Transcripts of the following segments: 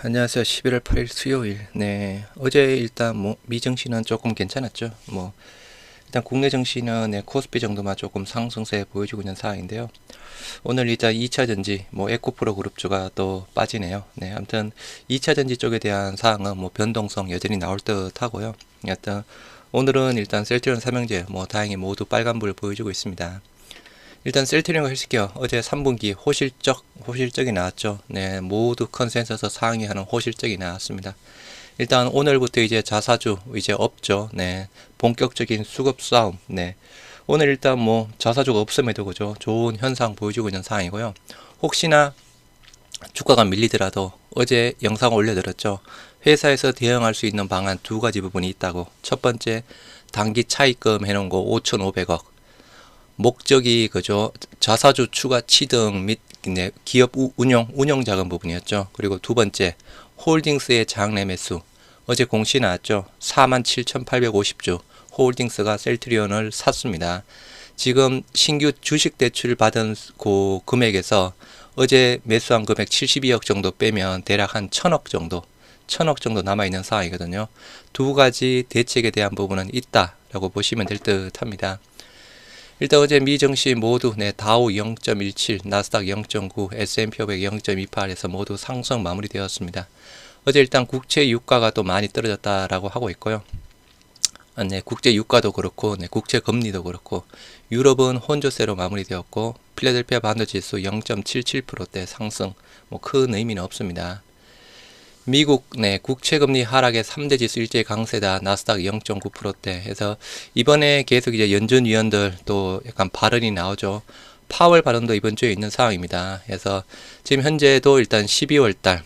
안녕하세요. 11월 8일 수요일. 네. 어제 일단 미 증시는 조금 괜찮았죠. 일단 국내 증시는 코스피 정도만 조금 상승세 보여주고 있는 상황인데요. 오늘 일단 2차 전지, 에코프로 그룹주가 또 빠지네요. 네. 아무튼 2차 전지 쪽에 대한 사항은 변동성 여전히 나올 듯 하고요. 일단 오늘은 일단 셀트리온 삼형제 다행히 모두 빨간불 보여주고 있습니다. 일단 셀트리온 헬스케어 어제 3분기 호실적이 나왔죠. 네, 모두 컨센서스 상위하는 호실적이 나왔습니다. 일단 오늘부터 이제 자사주 이제 없죠. 네, 본격적인 수급 싸움. 네, 오늘 일단 자사주가 없음에도 그죠, 좋은 현상 보여주고 있는 상황이고요. 혹시나 주가가 밀리더라도 어제 영상 올려드렸죠. 회사에서 대응할 수 있는 방안 두 가지 부분이 있다고. 첫 번째, 단기 차입금 해놓은 거 5,500억. 목적이 그죠, 자사주 추가 취등 및 기업 운영 자금 부분이었죠. 그리고 두 번째, 홀딩스의 장내 매수. 어제 공시 나왔죠. 47,850주 홀딩스가 셀트리온을 샀습니다. 지금 신규 주식 대출 받은 그 금액에서 어제 매수한 금액 72억 정도 빼면 대략 한 1,000억 정도 남아있는 상황이거든요. 두 가지 대책에 대한 부분은 있다라고 보시면 될 듯 합니다. 일단 어제 미 증시 모두 다우 0.17, 나스닥 0.9, S&P 500 0.28에서 모두 상승 마무리되었습니다. 어제 일단 국채 유가가 또 많이 떨어졌다라고 하고 있고요. 국제 유가도 그렇고, 국채 금리도 그렇고, 유럽은 혼조세로 마무리되었고, 필라델피아 반도 지수 0.77%대 상승, 큰 의미는 없습니다. 미국 국채금리 하락의 3대 지수 일제히 강세다. 나스닥 0.9%대 해서 이번에 계속 이제 연준 위원들 또 약간 발언이 나오죠. 파월 발언도 이번 주에 있는 상황입니다. 그래서 지금 현재도 일단 12월 달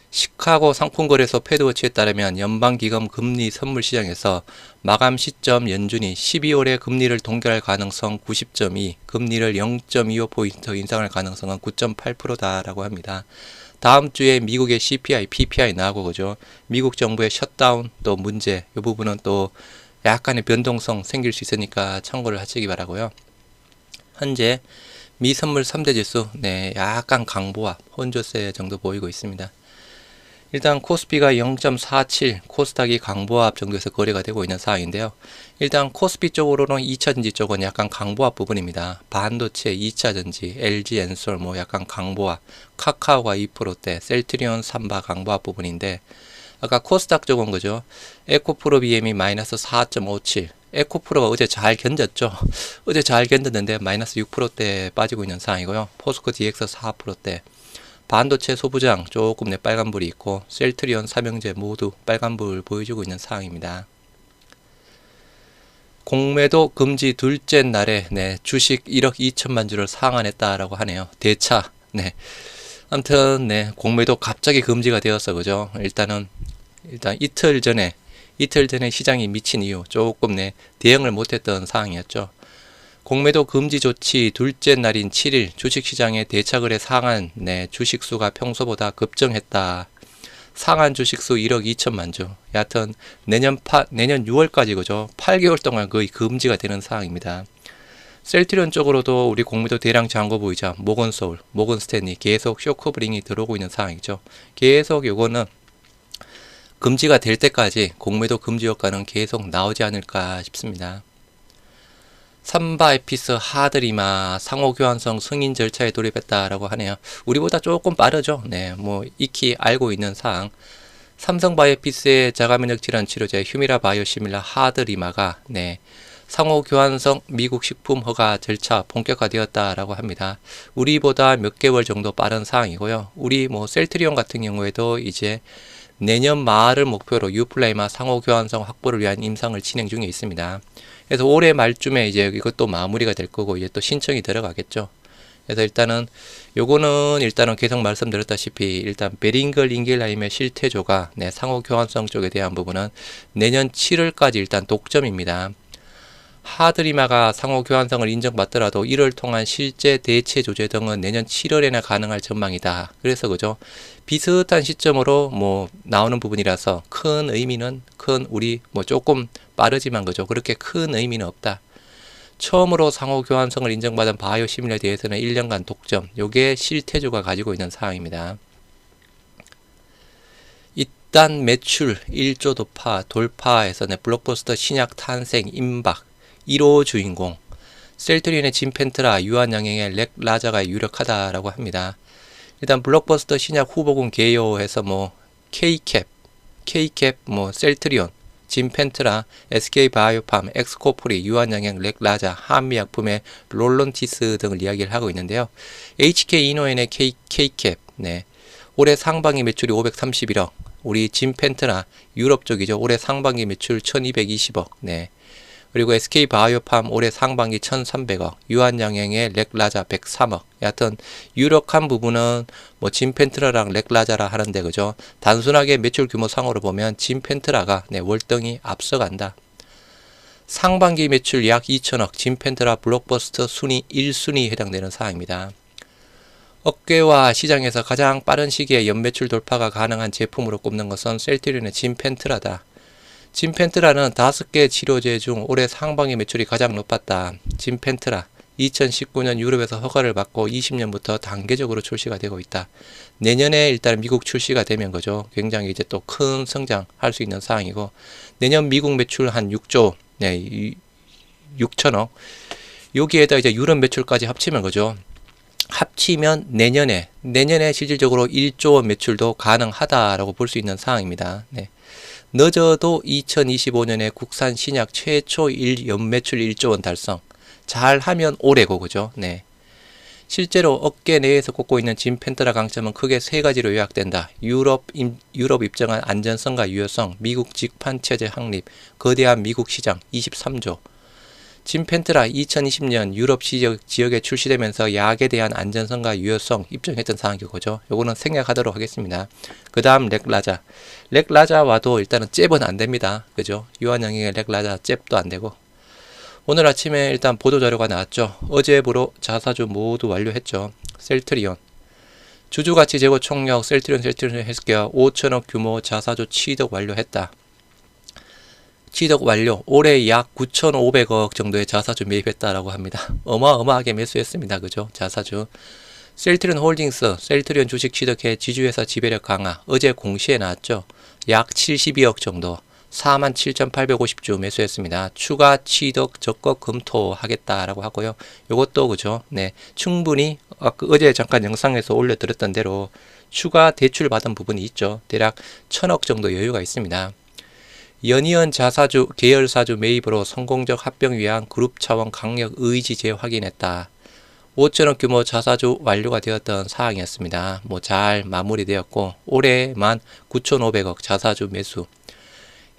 시카고 상품거래소 패드워치에 따르면 연방기금 금리 선물 시장에서 마감 시점 연준이 12월에 금리를 동결할 가능성 90.2, 금리를 0.25포인트 인상할 가능성은 9.8%다라고 합니다. 다음 주에 미국의 CPI, PPI 나오고 그죠. 미국 정부의 셧다운 또 문제, 이 부분은 또 약간의 변동성 생길 수 있으니까 참고를 하시기 바라고요. 현재 미 선물 3대 지수 약간 강보합, 혼조세 정도 보이고 있습니다. 일단 코스피가 0.47, 코스닥이 강보합 정도에서 거래가 되고 있는 상황인데요. 일단 코스피 쪽으로는 2차전지 쪽은 약간 강보합 부분입니다. 반도체 2차전지, LG 엔솔 약간 강보합, 카카오가 2%대, 셀트리온 3바 강보합 부분인데, 아까 코스닥 쪽은 그죠, 에코프로 BM이 마이너스 4.57, 에코프로가 어제 잘 견뎠죠. 어제 잘 견뎠는데 마이너스 6%대 빠지고 있는 상황이고요. 포스코 DX 4%대, 반도체 소부장 조금 빨간불이 있고, 셀트리온 삼형제 모두 빨간불 보여주고 있는 상황입니다. 공매도 금지 둘째 날에 주식 1억 2천만 주를 상환했다라고 하네요. 대차. 아무튼 공매도 갑자기 금지가 되었어 그죠. 일단 이틀 전에 시장이 미친 이유 조금 대응을 못했던 상황이었죠. 공매도 금지 조치 둘째 날인 7일 주식시장의 대차거래 상한 주식수가 평소보다 급증했다. 상한 주식수 1억 2천만 주. 여하튼 내년 6월까지 그죠, 8개월 동안 거의 금지가 되는 상황입니다. 셀트리온 쪽으로도 우리 공매도 대량 잔고보이자 모건소울, 모건스탠리 계속 쇼크브링이 들어오고 있는 상황이죠. 계속 요거는 금지가 될 때까지 공매도 금지 효과는 계속 나오지 않을까 싶습니다. 삼바 에피스 하드리마 상호교환성 승인 절차에 돌입했다라고 하네요. 우리보다 조금 빠르죠. 익히 알고 있는 사항. 삼성바이오피스의 자가면역 질환 치료제 휴미라 바이오시밀라 하드리마가 상호교환성 미국 식품 허가 절차 본격화되었다라고 합니다. 우리보다 몇 개월 정도 빠른 사항이고요. 우리 셀트리온 같은 경우에도 이제 내년 말을 목표로 유플라이마 상호교환성 확보를 위한 임상을 진행 중에 있습니다. 그래서 올해 말쯤에 이제 이것도 마무리가 될 거고 이제 또 신청이 들어가겠죠. 그래서 요거는 계속 말씀드렸다시피 일단 베링걸 인겔라임의 실태조가 상호교환성 쪽에 대한 부분은 내년 7월까지 일단 독점입니다. 하드리마가 상호교환성을 인정받더라도 이를 통한 실제 대체 조제 등은 내년 7월에나 가능할 전망이다. 그래서 그죠, 비슷한 시점으로 나오는 부분이라서 큰 의미는 우리 조금 빠르지만 그죠, 그렇게 큰 의미는 없다. 처음으로 상호교환성을 인정받은 바이오시밀러에 대해서는 1년간 독점, 요게 실태조가 가지고 있는 사항입니다. 집단 매출 1조 돌파에서 블록버스터 신약 탄생 임박 1호 주인공 셀트리온의 진펜트라, 유한양행의 렉라자가 유력하다라고 합니다. 일단 블록버스터 신약 후보군 개요해서 K캡, 셀트리온, 진펜트라, SK바이오팜, 엑스코프리, 유한양행, 렉라자, 한미약품의 롤론티스 등을 이야기를 하고 있는데요. HK이노엔의 K캡, 올해 상반기 매출이 531억, 우리 진펜트라 유럽 쪽이죠. 올해 상반기 매출 1220억, 그리고 SK바이오팜 올해 상반기 1300억, 유한양행의 렉라자 103억. 여하튼 유력한 부분은 진펜트라랑 렉라자라 하는데 그죠? 단순하게 매출 규모 상으로 보면 진펜트라가 월등히 앞서간다. 상반기 매출 약 2천억, 진펜트라 블록버스터 순위 1순위에 해당되는 사항입니다. 업계와 시장에서 가장 빠른 시기에 연매출 돌파가 가능한 제품으로 꼽는 것은 셀트리온의 진펜트라다. 진펜트라는 5개 치료제 중 올해 상반기 매출이 가장 높았다. 진펜트라 2019년 유럽에서 허가를 받고 20년부터 단계적으로 출시가 되고 있다. 내년에 일단 미국 출시가 되면 거죠. 굉장히 이제 또 큰 성장할 수 있는 사항이고, 내년 미국 매출 한 6조 6천억, 여기에다 이제 유럽 매출까지 합치면 거죠. 합치면 내년에 실질적으로 1조 원 매출도 가능하다라고 볼 수 있는 상황입니다. 늦어도 2025년에 국산 신약 최초 연매출 1조 원 달성. 잘하면 올해고 그죠? 실제로 업계 내에서 꼽고 있는 진펜트라 강점은 크게 세 가지로 요약된다. 유럽 입증한 안전성과 유효성, 미국 직판 체제 확립, 거대한 미국 시장 23조. 진펜트라 2020년 유럽 지역에 출시되면서 약에 대한 안전성과 유효성 입증했던 사항이고죠. 요거는 생략하도록 하겠습니다. 그 다음 렉라자와도 일단은 잽은 안됩니다. 그죠? 유한양행의 렉라자 잽도 안되고, 오늘 아침에 일단 보도자료가 나왔죠. 어제부로 자사주 모두 완료했죠. 셀트리온 주주가치 제고 총력 셀트리온 헬스케어 5천억 규모 자사주 취득 완료했다. 취득 완료. 올해 약 9,500억 정도의 자사주 매입했다라고 합니다. 어마어마하게 매수했습니다. 그죠? 자사주. 셀트리온 홀딩스, 셀트리온 주식 취득해 지주회사 지배력 강화. 어제 공시에 나왔죠. 약 72억 정도. 47,850주 매수했습니다. 추가 취득 적극 검토하겠다라고 하고요. 요것도 그죠? 충분히 어제 잠깐 영상에서 올려드렸던 대로 추가 대출 받은 부분이 있죠. 대략 1,000억 정도 여유가 있습니다. 연이은 자사주, 계열사주 매입으로 성공적 합병 위한 그룹 차원 강력 의지 재확인했다. 5천억 규모 자사주 완료가 되었던 사항이었습니다. 잘 마무리되었고, 올해만 9,500억 자사주 매수.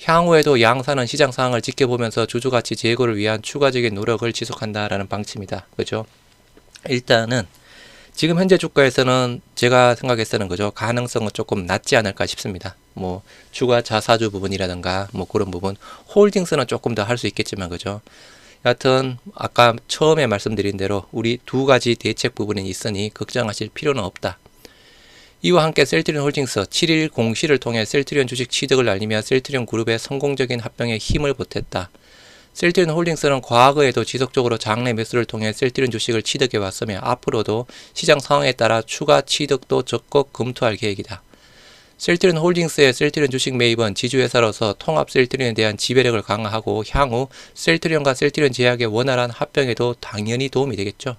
향후에도 양사는 시장 상황을 지켜보면서 주주가치 제고를 위한 추가적인 노력을 지속한다라는 방침이다. 그죠? 일단은 지금 현재 주가에서는 제가 생각했을 그죠? 가능성은 조금 낮지 않을까 싶습니다. 추가 자사주 부분이라든가 그런 부분, 홀딩스는 조금 더 할 수 있겠지만 그죠? 여하튼 아까 처음에 말씀드린 대로 우리 두 가지 대책 부분이 있으니 걱정하실 필요는 없다. 이와 함께 셀트리온 홀딩스 7일 공시를 통해 셀트리온 주식 취득을 알리며 셀트리온 그룹의 성공적인 합병에 힘을 보탰다. 셀트리온 홀딩스는 과거에도 지속적으로 장내 매수를 통해 셀트리온 주식을 취득해 왔으며 앞으로도 시장 상황에 따라 추가 취득도 적극 검토할 계획이다. 셀트리온 홀딩스의 셀트리온 주식 매입은 지주회사로서 통합 셀트리온에 대한 지배력을 강화하고 향후 셀트리온과 셀트리온 제약의 원활한 합병에도 당연히 도움이 되겠죠.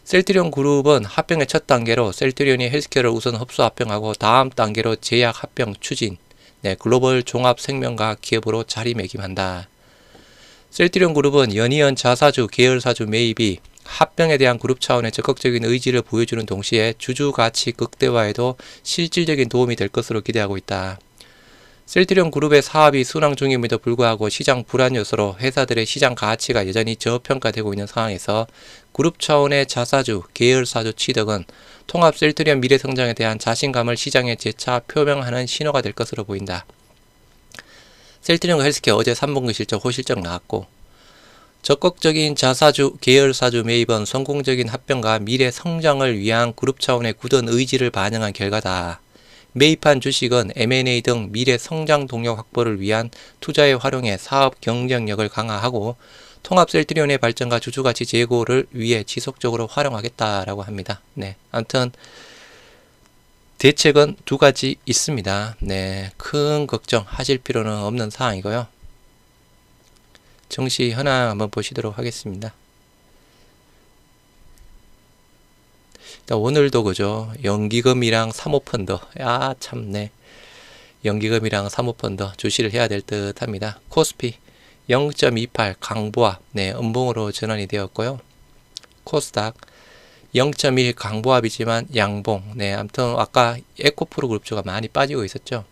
셀트리온 그룹은 합병의 첫 단계로 셀트리온이 헬스케어를 우선 흡수 합병하고 다음 단계로 제약 합병 추진, 글로벌 종합 생명과학 기업으로 자리매김한다. 셀트리온 그룹은 연이은 자사주, 계열사주 매입이 합병에 대한 그룹 차원의 적극적인 의지를 보여주는 동시에 주주 가치 극대화에도 실질적인 도움이 될 것으로 기대하고 있다. 셀트리온 그룹의 사업이 순항 중임에도 불구하고 시장 불안 요소로 회사들의 시장 가치가 여전히 저평가되고 있는 상황에서 그룹 차원의 자사주, 계열사주 취득은 통합 셀트리온 미래 성장에 대한 자신감을 시장에 재차 표명하는 신호가 될 것으로 보인다. 셀트리온 헬스케어 어제 3분기 실적 호실적 나왔고, 적극적인 자사주, 계열사주 매입은 성공적인 합병과 미래 성장을 위한 그룹 차원의 굳은 의지를 반영한 결과다. 매입한 주식은 M&A 등 미래 성장 동력 확보를 위한 투자에 활용해 사업 경쟁력을 강화하고 통합 셀트리온의 발전과 주주가치 제고를 위해 지속적으로 활용하겠다라고 합니다. 아무튼 대책은 두 가지 있습니다. 네, 큰 걱정 하실 필요는 없는 사항이고요. 정시 현황 한번 보시도록 하겠습니다. 오늘도 그죠, 연기금이랑 사모펀드, 참네, 연기금이랑 사모펀드 주시를 해야 될 듯 합니다. 코스피 0.28 강보합, 네, 음봉으로 전환이 되었고요. 코스닥 0.1 강보합이지만 양봉, 네, 아무튼 아까 에코프로 그룹주가 많이 빠지고 있었죠.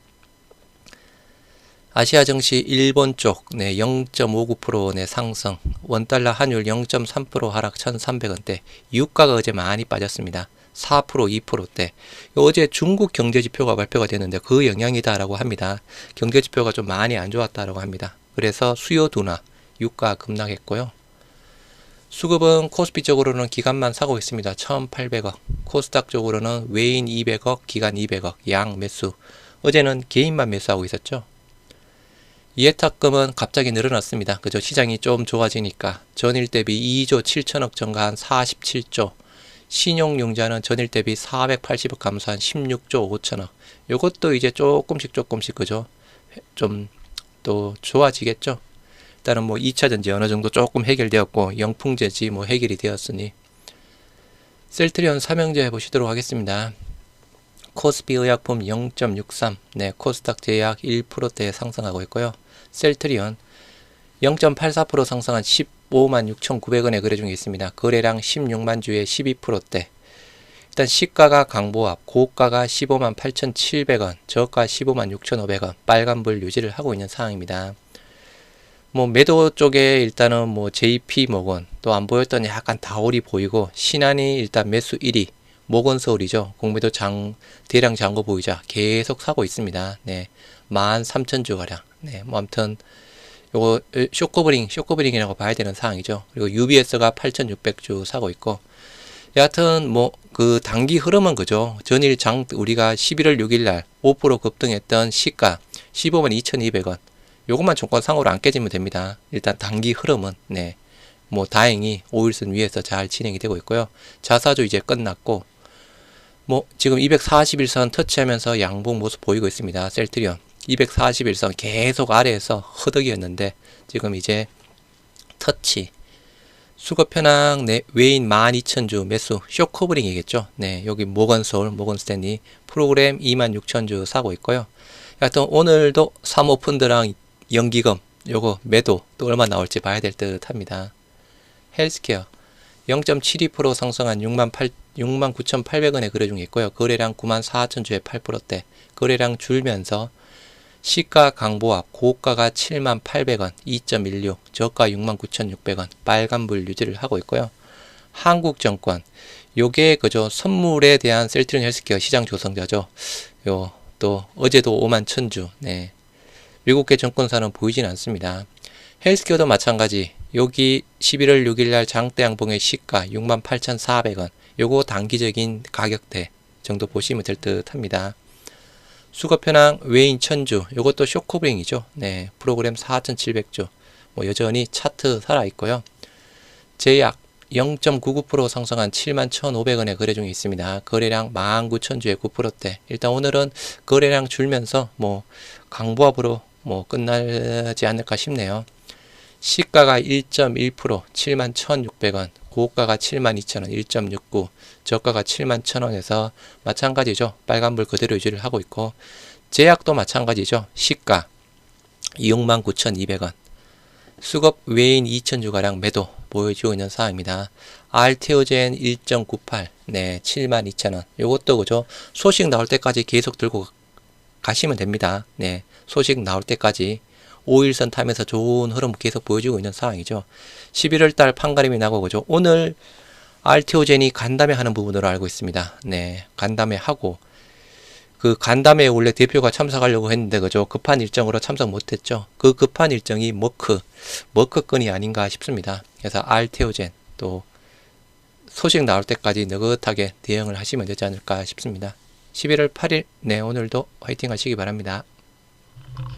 아시아 증시 일본 쪽, 네, 0.59% 네, 상승, 원달러 환율 0.3% 하락 1,300원대, 유가가 어제 많이 빠졌습니다. 4%, 2%대. 어제 중국 경제지표가 발표가 됐는데 그 영향이다라고 합니다. 경제지표가 좀 많이 안 좋았다라고 합니다. 그래서 수요 둔화, 유가 급락했고요. 수급은 코스피 쪽으로는 기관만 사고 있습니다. 1,800억. 코스닥 쪽으로는 외인 200억, 기관 200억, 양 매수. 어제는 개인만 매수하고 있었죠. 예탁금은 갑자기 늘어났습니다. 그죠? 시장이 좀 좋아지니까 전일 대비 2조 7천억 증가한 47조. 신용융자는 전일 대비 480억 감소한 16조 5천억. 요것도 이제 조금씩 그죠? 좀 또 좋아지겠죠. 일단은 뭐 2차전지 어느 정도 조금 해결되었고 영풍제지 뭐 해결이 되었으니 셀트리온 삼형제 보시도록 하겠습니다. 코스피 의약품 0.63, 네, 코스닥 제약 1%대 상승하고 있고요. 셀트리온 0.84% 상승한 15만 6,900원에 거래 중에 있습니다. 거래량 16만 주에 12%대. 일단 시가가 강보합, 고가가 15만 8,700원, 저가 15만 6,500원, 빨간불 유지를 하고 있는 상황입니다. 뭐 매도 쪽에 일단은 뭐 JP모건 또 안 보였던 약간 다올이 보이고, 신한이 일단 매수 1위, 모건서울이죠. 공매도 대량 잔고 보이자 계속 사고 있습니다. 네, 13,000주 가량. 네, 뭐 아무튼 요거 쇼커버링이라고 봐야 되는 상황이죠. 그리고 UBS가 8,600주 사고 있고, 여하튼 뭐 그 단기 흐름은 그죠. 전일 우리가 11월 6일 날 5% 급등했던 시가 15만 2,200원. 요것만 종권상으로 안 깨지면 됩니다. 일단 단기 흐름은 네, 뭐 다행히 5일선 위에서 잘 진행이 되고 있고요. 자사주 이제 끝났고, 뭐 지금 241선 터치하면서 양봉 모습 보이고 있습니다. 셀트리온 241선 계속 아래에서 허덕이었는데 지금 이제 터치. 수급 현황, 네, 외인 12,000주 매수, 쇼커버링이겠죠. 네, 여기 모건서울, 모건스탠리 프로그램 26,000주 사고 있고요. 하여튼 오늘도 사모펀드랑 연기금 요거 매도 또 얼마 나올지 봐야 될 듯 합니다. 헬스케어 0.72% 상승한 69,800원에 거래 중에 있고요. 거래량 94,000주에 8%대. 거래량 줄면서 시가 강보합, 고가가 78,800원, 2.16, 저가 69,600원, 빨간불 유지를 하고 있고요. 한국증권, 요게 그저 선물에 대한 셀트리온 헬스케어 시장 조성자죠. 요 또 어제도 51,000주, 네, 7개 증권사는 보이진 않습니다. 헬스케어도 마찬가지. 여기 11월 6일날 장대 양봉의 시가 68,400원, 요거 단기적인 가격대 정도 보시면 될 듯 합니다. 수급 현황 외인 1,000주, 요것도 쇼커버링이죠. 네, 프로그램 4,700주, 뭐 여전히 차트 살아있고요. 제약 0.99% 상승한 71,500원에 거래 중에 있습니다. 거래량 19,000주에 9%대. 일단 오늘은 거래량 줄면서 뭐 강보합으로 뭐 끝나지 않을까 싶네요. 시가가 1.1%, 71,600원, 고가가 72,000원, 1.69, 저가가 71,000원에서 마찬가지죠. 빨간불 그대로 유지를 하고 있고, 제약도 마찬가지죠. 시가 69,200원, 수급 외인 2,000주가량 매도 보여주고 있는 상황입니다. 알테오젠 1.98, 네, 72,000원. 요것도 그죠. 소식 나올 때까지 계속 들고 가시면 됩니다. 네, 소식 나올 때까지 5일선 타면서 좋은 흐름 계속 보여주고 있는 상황이죠. 11월달 판가름이 나고 그죠. 오늘 알테오젠이 간담회 하는 부분으로 알고 있습니다. 네, 간담회 하고, 그 간담회에 원래 대표가 참석하려고 했는데 그죠. 급한 일정으로 참석 못했죠. 그 급한 일정이 머크건이 아닌가 싶습니다. 그래서 알테오젠 또 소식 나올 때까지 느긋하게 대응을 하시면 되지 않을까 싶습니다. 11월 8일, 네, 오늘도 화이팅 하시기 바랍니다.